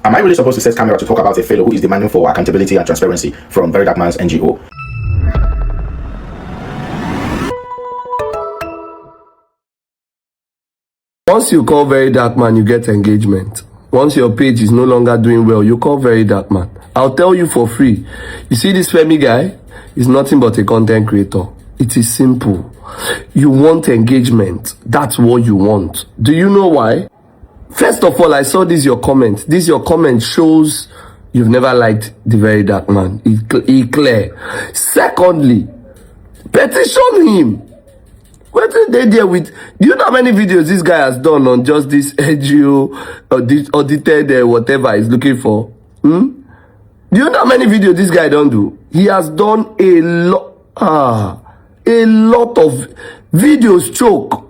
Am I really supposed to set camera to talk about a fellow who is demanding for accountability and transparency from Very Dark Man's NGO? Once you call Very Dark Man, you get engagement. Once your page is no longer doing well, you call Very Dark Man. I'll tell you for free. You see this Femi guy? He's nothing but a content creator. It is simple. You want engagement. That's what you want. Do you know why? First of all, I saw this your comment. This your comment shows you've never liked the Very Dark Man. It's clear. Secondly, petition him. What did they deal with? Do you know how many videos this guy has done on just this NGO or this audited whatever he's looking for? Do you know how many videos this guy don't do? He has done a lot of videos, choke.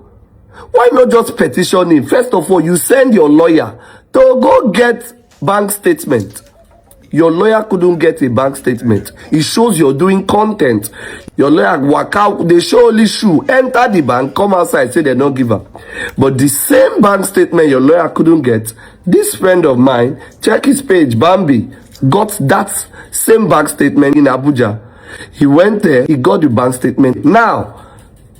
Why not just petition him? First of all, you send your lawyer to go get bank statement. Your lawyer couldn't get a bank statement. It shows you're doing content. Your lawyer walk out, they show only shoe, enter the bank, come outside, say they don't give up. But the same bank statement your lawyer couldn't get, this friend of mine, check his page, Bambi, got that same bank statement in Abuja. He went there, he got the bank statement. Now,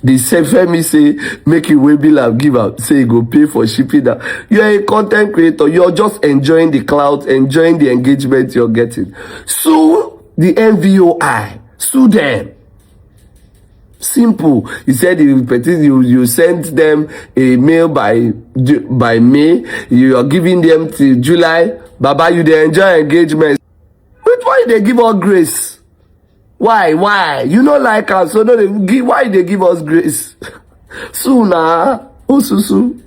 the same Femi say, make you way bill and give up. Say you go pay for shipping that. You're a content creator. You're just enjoying the clout, enjoying the engagement you're getting. Sue the NVOI. Sue them. Simple. He said you sent them a mail by May. You are giving them till July. Baba, you they enjoy engagement. Why they give us grace? Why? You know like us, so no, why they give us grace? Soon, Susu.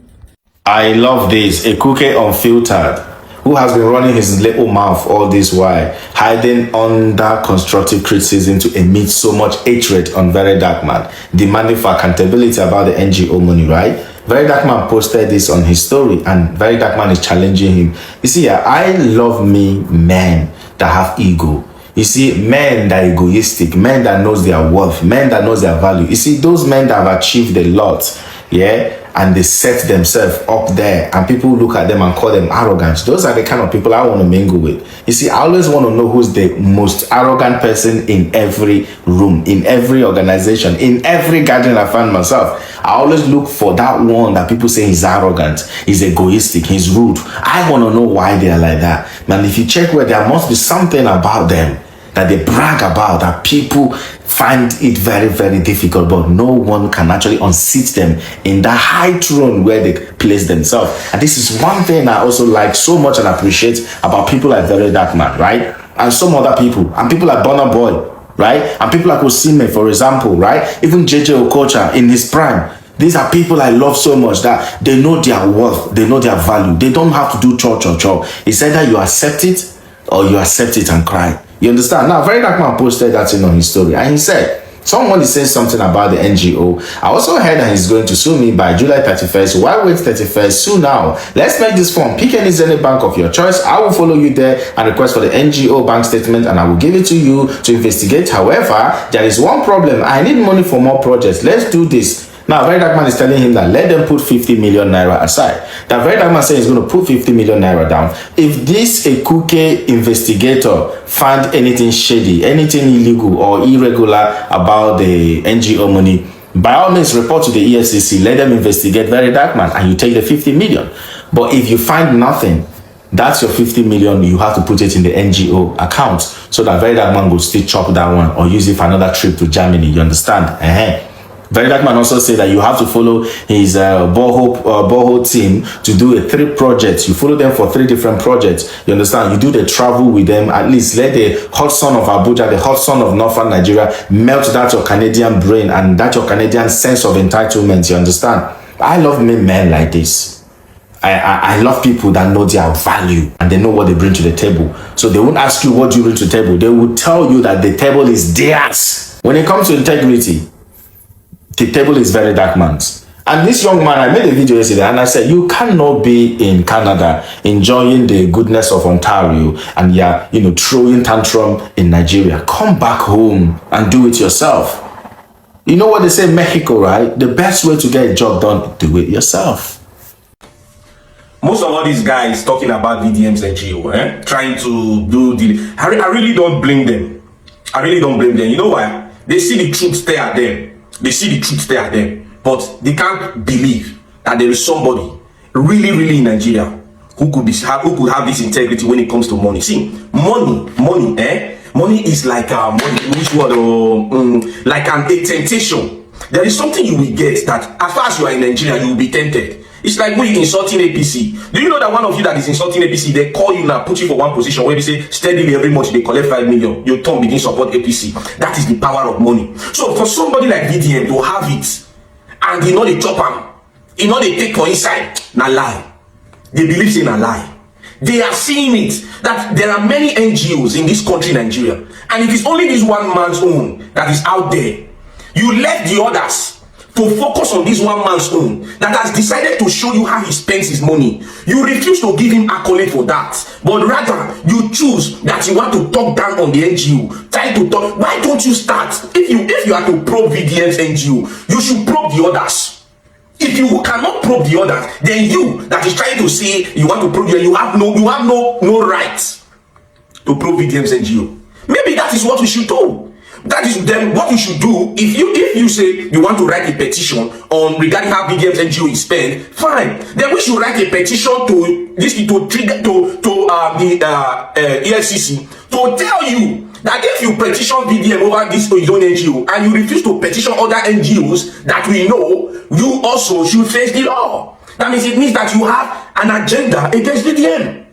I love this. A cookie unfiltered, who has been running his little mouth all this while, hiding under constructive criticism to emit so much hatred on Very Dark Man, demanding for accountability about the NGO money, right? Very Dark Man posted this on his story, and Very Dark Man is challenging him. You see, I love men that have ego. You see, men that are egoistic, men that knows their worth, men that knows their value. You see, those men that have achieved a lot, yeah, and they set themselves up there, and people look at them and call them arrogant. Those are the kind of people I want to mingle with. You see, I always want to know who's the most arrogant person in every room, in every organization, in every gathering I find myself. I always look for that one that people say is arrogant, he's egoistic, he's rude. I want to know why they are like that. Man, if you check where there must be something about them that they brag about, that people find it very, very difficult, but no one can actually unseat them in that high throne where they place themselves. And this is one thing I also like so much and appreciate about people like Very Dark Man, right? And some other people, and people like Burna Boy, right? And people like Osime, for example, right? Even JJ Okocha in his prime. These are people I love so much that they know their worth, they know their value. They don't have to do chore. It's either you accept it or you accept it and cry. You understand? Now, Very Dark Man posted that in on his story, and he said, someone is saying something about the NGO. I also heard that he's going to sue me by July 31st. Why wait 31st? Sue now. Let's make this form. Pick any Zenith bank of your choice. I will follow you there and request for the NGO bank statement, and I will give it to you to investigate. However, there is one problem. I need money for more projects. Let's do this. Now, Very Dark Man is telling him that let them put 50 million naira aside. That Very Dark Man says he's going to put 50 million naira down. If this Ekuke investigator find anything shady, anything illegal or irregular about the NGO money, by all means report to the EFCC, let them investigate Very Dark Man, and you take the 50 million. But if you find nothing, that's your 50 million. You have to put it in the NGO account so that Very Dark Man will still chop that one or use it for another trip to Germany. You understand? Very Dark Man also said that you have to follow his borehole team to do 3 projects. You follow them for 3 different projects. You understand? You do the travel with them. At least let the hot sun of Abuja, the hot sun of Northern Nigeria melt that your Canadian brain and that your Canadian sense of entitlement. You understand? I love men like this. I love people that know their value and they know what they bring to the table. So they won't ask you what you bring to the table. They will tell you that the table is theirs. When it comes to integrity, the table is Very Dark Man's. And this young man, I made a video yesterday and I said, you cannot be in Canada enjoying the goodness of Ontario and you're, throwing tantrum in Nigeria. Come back home and do it yourself. You know what they say in Mexico, right? The best way to get a job done, do it yourself. most of all these guys talking about VDM's NGO, trying to do the... I really don't blame them. I really don't blame them. You know why? They see the truth stare at them. They see the truth stare at them. But they can't believe that there is somebody really in Nigeria who could have this integrity when it comes to money. See, money is like like a temptation. There is something you will get that as far as you are in Nigeria, you will be tempted. It's like when you insulting APC. Do you know that one of you that is insulting APC, they call you now, put you for one position where they say steadily every month they collect 5 million. Your tongue begins to support APC. That is the power of money. So for somebody like VDM to have it, and you know they chop them, you know they take for inside, na lie. They believe in a lie. They are seeing it that there are many NGOs in this country, Nigeria, and it is only this one man's own that is out there. You left the others to focus on this one man's own that has decided to show you how he spends his money. You refuse to give him accolade for that, but rather you choose that you want to talk down on the NGO. Try to talk. Why don't you start? If you are to probe VDM's NGO, you should probe the others. If you cannot probe the others, then you that is trying to say you want to probe you have no right to probe VDM's NGO. Maybe that is what we should do. That is then what we should do. If you say you want to write a petition on regarding how VDM's NGO is spent, fine. Then we should write a petition to this the EFCC to tell you that if you petition VDM over this or his own NGO and you refuse to petition other NGOs that we know, you also should face the law. That means it means that you have an agenda against VDM.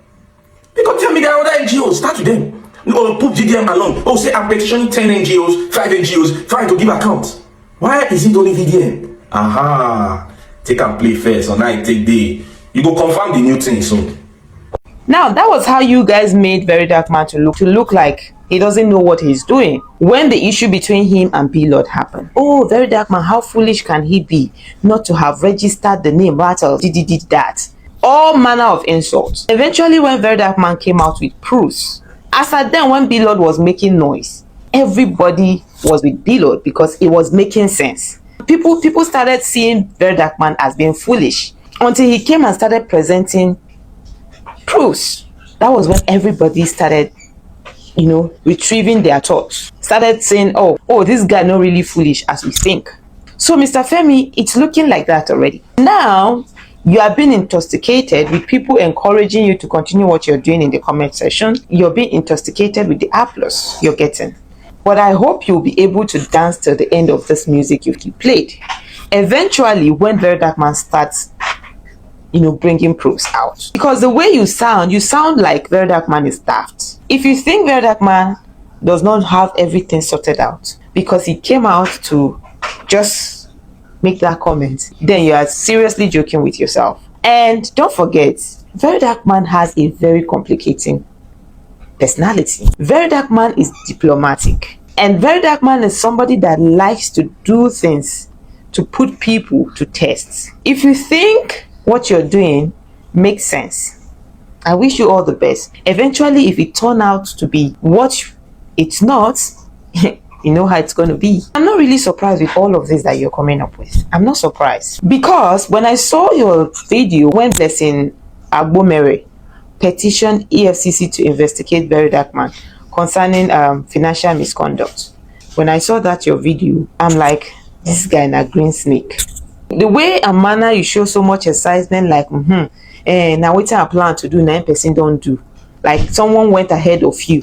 Because tell me there are other NGOs, start with them. No, put VDM alone. Oh, say I'm petitioning 10 NGOs, 5 NGOs, trying to give accounts. Why is it only VDM? Aha. Take and play first, or now take day. You go confirm the new thing soon. Now, that was how you guys made Very Dark Man to look like he doesn't know what he's doing. When the issue between him and B-Lord happened. Oh, Very Dark Man, how foolish can he be not to have registered the name Rattle did that? All manner of insults. Eventually, when Very Dark Man came out with proofs, as at then, when B-Lord was making noise, everybody was with B-Lord because it was making sense. People started seeing Very Dark Man as being foolish until he came and started presenting proofs. That was when everybody started, retrieving their thoughts. Started saying, oh, this guy not really foolish as we think. So, Mr. Femi, it's looking like that already. Now, you are being intoxicated with people encouraging you to continue what you're doing in the comment section. You're being intoxicated with the applause you're getting. But I hope you'll be able to dance till the end of this music you've played. Eventually, when Very Dark Man starts, bringing proofs out. Because the way you sound like Very Dark Man is daft. If you think Very Dark Man does not have everything sorted out because he came out to just make that comment, then you are seriously joking with yourself. And don't forget, Very Dark Man has a very complicating personality. Very Dark Man is diplomatic, and Very Dark Man is somebody that likes to do things to put people to tests. If you think what you're doing makes sense, I wish you all the best. Eventually, if it turns out to be what it's not, you know how it's going to be. I'm not really surprised with all of this that you're coming up with. I'm not surprised. Because when I saw your video when Blessing Agbomere petitioned EFCC to investigate Very Dark Man concerning financial misconduct, when I saw that your video, I'm like, this guy in a green snake. The way and manner you show so much excitement, like, now waiting a plan to do 9% don't do. Like someone went ahead of you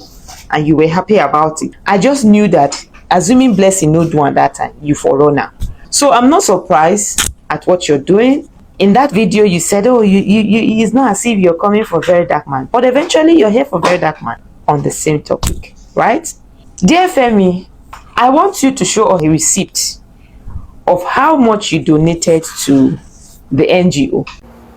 and you were happy about it. I just knew that, assuming Blessing no do at that time, you for runner. So I'm not surprised at what you're doing. In that video, you said, oh, it's not as if you're coming for Very Dark Man. But eventually, you're here for Very Dark Man on the same topic, right? Dear Femi, I want you to show us a receipt of how much you donated to the NGO.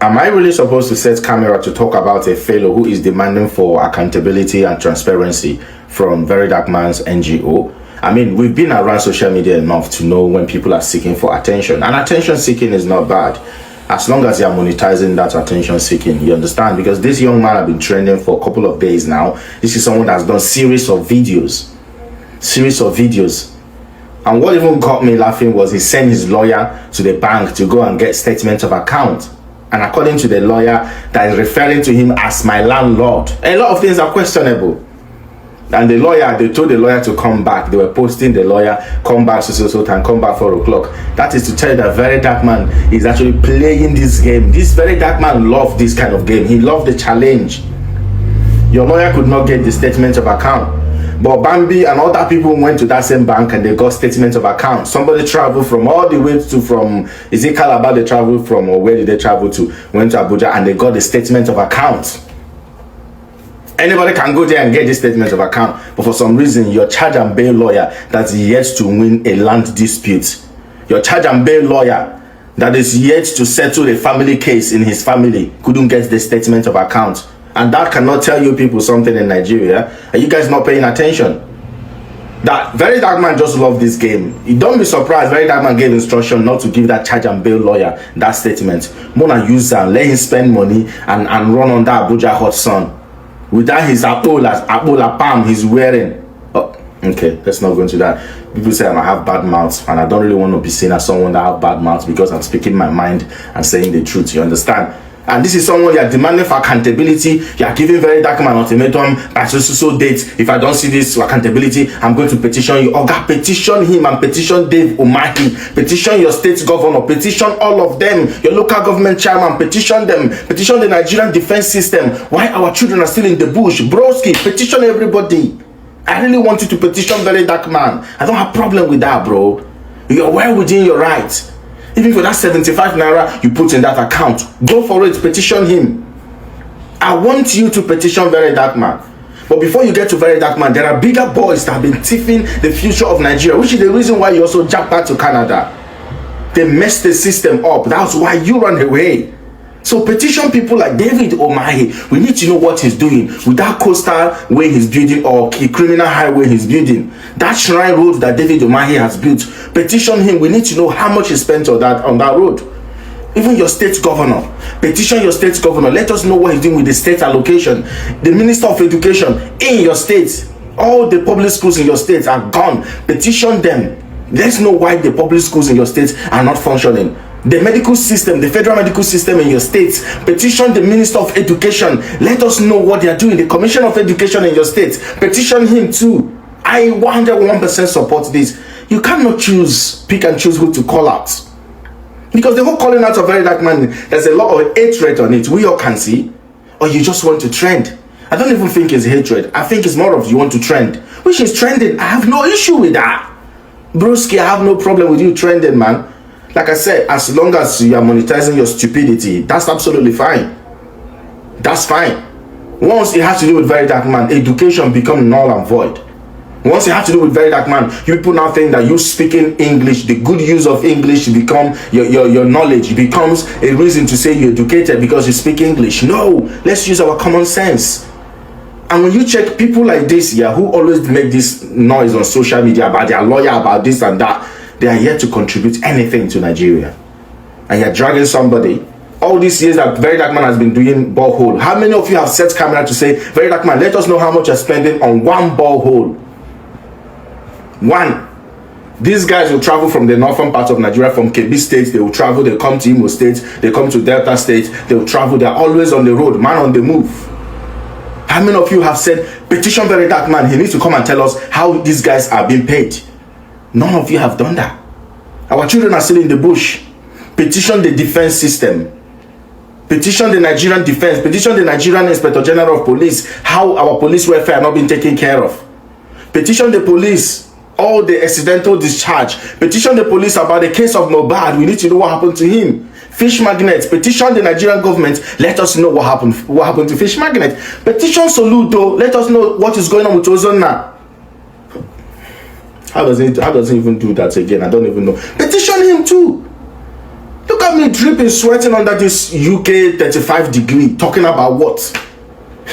Am I really supposed to set camera to talk about a fellow who is demanding for accountability and transparency from Very Dark Man's NGO? I mean, we've been around social media enough to know when people are seeking for attention. And attention seeking is not bad, as long as you're monetizing that attention seeking, you understand? Because this young man has been trending for a couple of days now. This is someone that's done series of videos. And what even got me laughing was he sent his lawyer to the bank to go and get statement of account. And according to the lawyer that is referring to him as my landlord, a lot of things are questionable. And the lawyer, they told the lawyer to come back. They were posting the lawyer, come back so time, come back 4 o'clock. That is to tell you that Very Dark Man is actually playing this game. This Very Dark Man loved this kind of game. He loved the challenge. Your lawyer could not get the statement of account. But Bambi and other people went to that same bank and they got statements of account. Somebody traveled from all the way to is it Calabar they traveled from, or where did they travel to? Went to Abuja and they got the statement of account. Anybody can go there and get this statement of account, but for some reason your charge and bail lawyer that's yet to win a land dispute, your charge and bail lawyer that is yet to settle a family case in his family couldn't get the statement of account. And that cannot tell you people something in Nigeria. Are you guys not paying attention? That Very Dark Man just loved this game. You don't be surprised Very Dark Man gave instruction not to give that charge and bail lawyer that statement. Mona use and let him spend money and run on that Abuja hot sun without his Apola palm he's wearing. Oh, okay, let's not go into that. People say I have bad mouths, and I don't really want to be seen as someone that have bad mouths because I'm speaking my mind and saying the truth. You understand? And this is someone you're demanding for accountability. You're giving Very Dark Man ultimatum by so date. If I don't see this accountability, I'm going to petition you. Oga, petition him and petition Dave Umahi. Petition your state governor. Petition all of them. Your local government chairman. Petition them. Petition the Nigerian defense system. Why our children are still in the bush. Broski, petition everybody. I really want you to petition Very Dark Man. I don't have problem with that, bro. You're well within your rights. Even for that 75 naira you put in that account, go for it, petition him. I want you to petition Very Dark Man. But before you get to Very Dark Man, there are bigger boys that have been thieving the future of Nigeria, which is the reason why you also jacked back to Canada. They messed the system up. That's why you run away. So petition people like David Umahi. We need to know what he's doing with that coastal way he's building or criminal highway he's building. That shrine road that David Umahi has built. Petition him. We need to know how much he spent on that road. Even your state governor. Petition your state governor. Let us know what he's doing with the state allocation. The Minister of Education in your state. All the public schools in your state are gone. Petition them. Let's know why the public schools in your state are not functioning. The medical system, the federal medical system in your states, petition the Minister of Education. Let us know what they are doing. The Commissioner of Education in your state, petition him too. I 101% support this. You cannot pick and choose who to call out. Because the whole calling out of Very Dark Man, there's a lot of hatred on it. We all can see. Or you just want to trend. I don't even think it's hatred. I think it's more of you want to trend. Which is trending. I have no issue with that. Broski, I have no problem with you trending, man. Like I said, as long as you are monetizing your stupidity, that's absolutely fine. That's fine. Once it has to do with Very Dark Man, education becomes null and void. Once it has to do with Very Dark Man, you people now think that you speaking English, the good use of English become your knowledge becomes a reason to say you're educated because you speak English. No, let's use our common sense. And when you check people like this here who always make this noise on social media about their lawyer, about this and that, they are yet to contribute anything to Nigeria. And you're dragging somebody. All these years that Very Dark Man has been doing borehole. How many of you have set camera to say, Very Dark Man, let us know how much you're spending on one borehole? One. These guys will travel from the northern part of Nigeria, from Kebbi State. They will travel, they come to Imo State, they come to Delta State. They will travel, they're always on the road, man on the move. How many of you have said, petition Very Dark Man, he needs to come and tell us how these guys are being paid? None of you have done that. Our children are still in the bush. Petition the defense system. Petition the Nigerian defense. Petition the Nigerian Inspector General of Police. How our police welfare are not being taken care of. Petition the police. All the accidental discharge. Petition the police about the case of Mohbad. We need to know what happened to him. Fish Magnet. Petition the Nigerian government. Let us know what happened to Fish Magnet. Petition Soludo. Let us know what is going on with Ozona. How does he even do that again? I don't even know. Petition him too. Look at me dripping, sweating under this UK 35 degree, talking about what?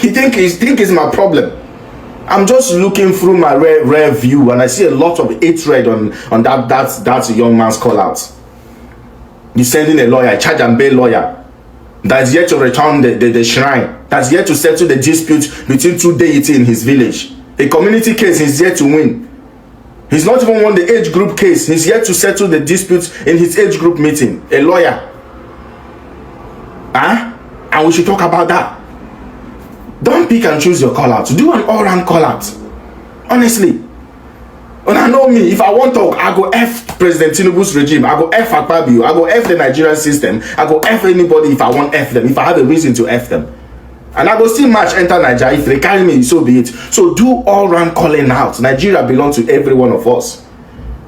You think it's my problem? I'm just looking through my rear view and I see a lot of hatred on that young man's call out. You're sending a lawyer, a charge and bail lawyer, that's yet to return the shrine, that's yet to settle the dispute between two deities in his village. A community case he's yet to win. He's not even won the age group case. He's yet to settle the disputes in his age group meeting. A lawyer. Huh? And we should talk about that. Don't pick and choose your call out. Do an all-round call out. Honestly. And I know me, if I want to, I go F President Tinubu's regime, I go F Akpabio, I go F the Nigerian system, I go F anybody if I want F them, if I have a reason to F them. And I go still match enter Nigeria. If they carry me, so be it. So do all-round calling out. Nigeria belongs to every one of us.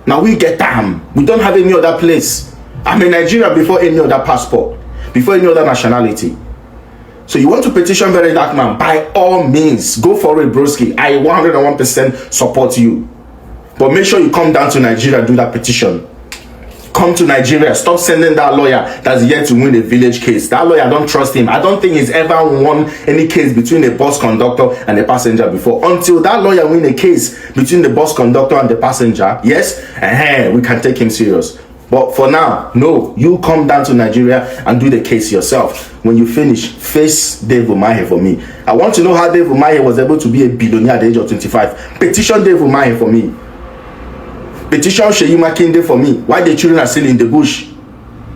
Now we get time. We don't have any other place. I'm in Nigeria before any other passport, before any other nationality. So you want to petition Very Dark Man, by all means, go for it, broski. I 101% support you. But make sure you come down to Nigeria, do that petition. Come to Nigeria. Stop sending that lawyer that's yet to win a village case. That lawyer, I don't trust him. I don't think he's ever won any case between a bus conductor and a passenger before. Until that lawyer win a case between the bus conductor and the passenger, yes, we can take him serious. But for now, no. You come down to Nigeria and do the case yourself. When you finish, face Dave Umahi for me. I want to know how Dave Umahi was able to be a billionaire at the age of 25. Petition Dave Umahi for me. Petition Sheyi Makinde for me. Why the children are still in the bush.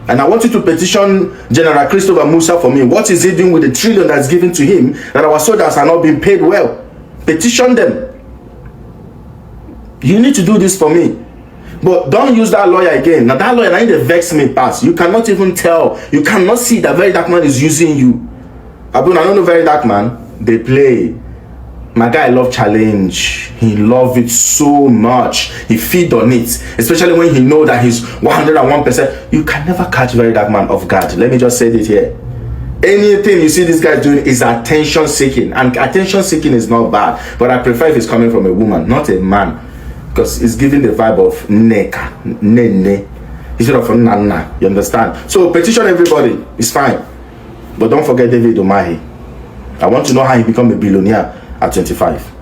And I want you to petition General Christopher Musa for me. What is he doing with the $1 trillion that's given to him that our soldiers are not being paid well? Petition them. You need to do this for me. But don't use that lawyer again. Now that lawyer, now they vex me pass. You cannot even tell. You cannot see that Very Dark Man is using you. I don't know Very Dark Man. They play. My guy love challenge. He love it so much. He feed on it, especially when he know that he's 101%. You can never catch Very Dark Man off guard. Let me just say it here. Anything you see this guy doing is attention seeking, and attention seeking is not bad. But I prefer if it's coming from a woman, not a man, because it's giving the vibe of neka, nene, instead of nana. You understand? So petition everybody. It's fine, but don't forget David Umahi. I want to know how he become a billionaire at 25.